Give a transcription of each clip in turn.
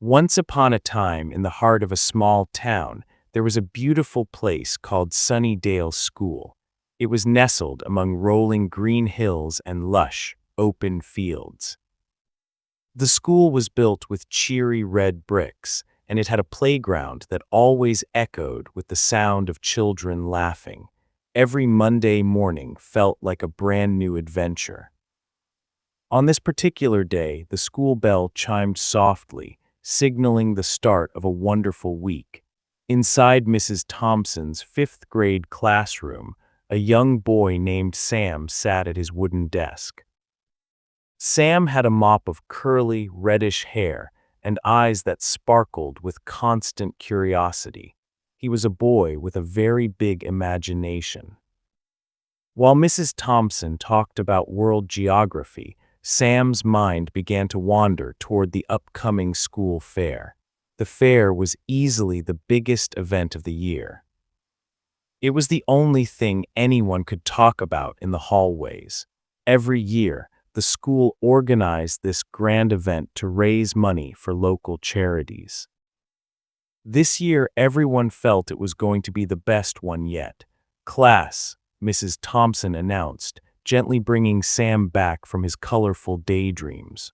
Once upon a time, in the heart of a small town, there was a beautiful place called Sunnydale School. It was nestled among rolling green hills and lush, open fields. The school was built with cheery red bricks, and it had a playground that always echoed with the sound of children laughing. Every Monday morning felt like a brand new adventure. On this particular day, the school bell chimed softly, signaling the start of a wonderful week. Inside Mrs. Thompson's fifth-grade classroom, a young boy named Sam sat at his wooden desk. Sam had a mop of curly, reddish hair and eyes that sparkled with constant curiosity. He was a boy with a very big imagination. While Mrs. Thompson talked about world geography, Sam's mind began to wander toward the upcoming school fair. The fair was easily the biggest event of the year. It was the only thing anyone could talk about in the hallways. Every year, the school organized this grand event to raise money for local charities. This year, everyone felt it was going to be the best one yet. "Class," Mrs. Thompson announced, gently bringing Sam back from his colorful daydreams.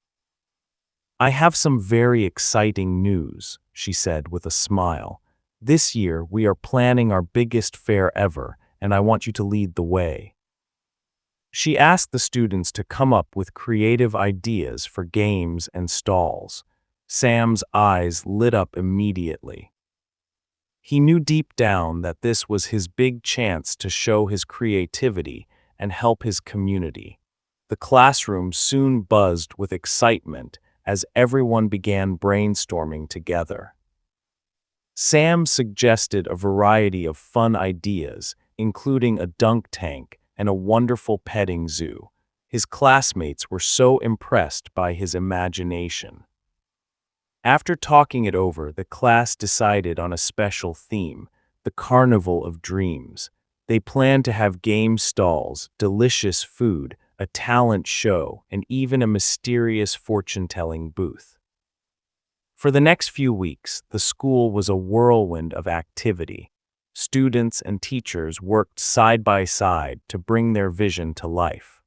"I have some very exciting news," she said with a smile. "This year, we are planning our biggest fair ever, and I want you to lead the way." She asked the students to come up with creative ideas for games and stalls. Sam's eyes lit up immediately. He knew deep down that this was his big chance to show his creativity and help his community. The classroom soon buzzed with excitement as everyone began brainstorming together. Sam suggested a variety of fun ideas, including a dunk tank and a wonderful petting zoo. His classmates were so impressed by his imagination. After talking it over, the class decided on a special theme, the Carnival of Dreams. They planned to have game stalls, delicious food, a talent show, and even a mysterious fortune-telling booth. For the next few weeks, the school was a whirlwind of activity. Students and teachers worked side by side to bring their vision to life.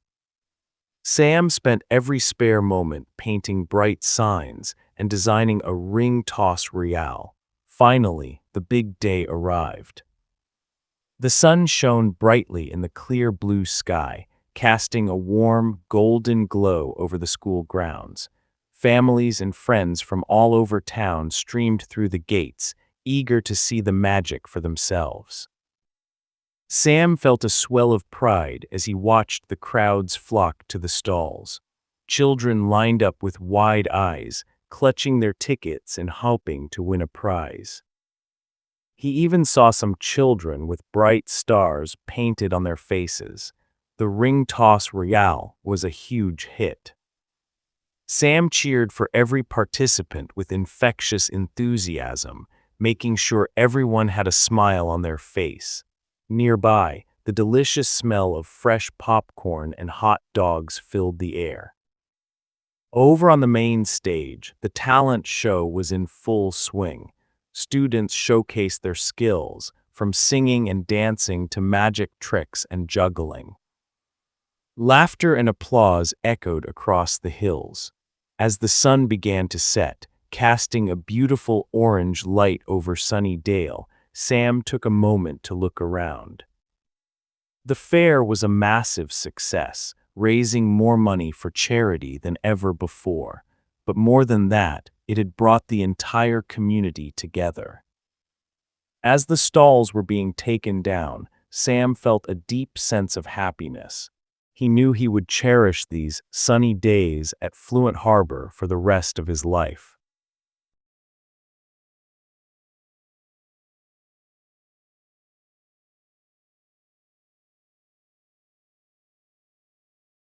Sam spent every spare moment painting bright signs and designing a ring toss royale. Finally, the big day arrived. The sun shone brightly in the clear blue sky, casting a warm, golden glow over the school grounds. Families and friends from all over town streamed through the gates, eager to see the magic for themselves. Sam felt a swell of pride as he watched the crowds flock to the stalls. Children lined up with wide eyes, clutching their tickets and hoping to win a prize. He even saw some children with bright stars painted on their faces. The ring toss royale was a huge hit. Sam cheered for every participant with infectious enthusiasm, making sure everyone had a smile on their face. Nearby, the delicious smell of fresh popcorn and hot dogs filled the air. Over on the main stage, the talent show was in full swing. Students showcased their skills, from singing and dancing to magic tricks and juggling. Laughter and applause echoed across the hills. As the sun began to set, casting a beautiful orange light over Sunnydale, Sam took a moment to look around. The fair was a massive success, raising more money for charity than ever before. But more than that, it had brought the entire community together. As the stalls were being taken down, Sam felt a deep sense of happiness. He knew he would cherish these sunny days at Fluent Harbor for the rest of his life.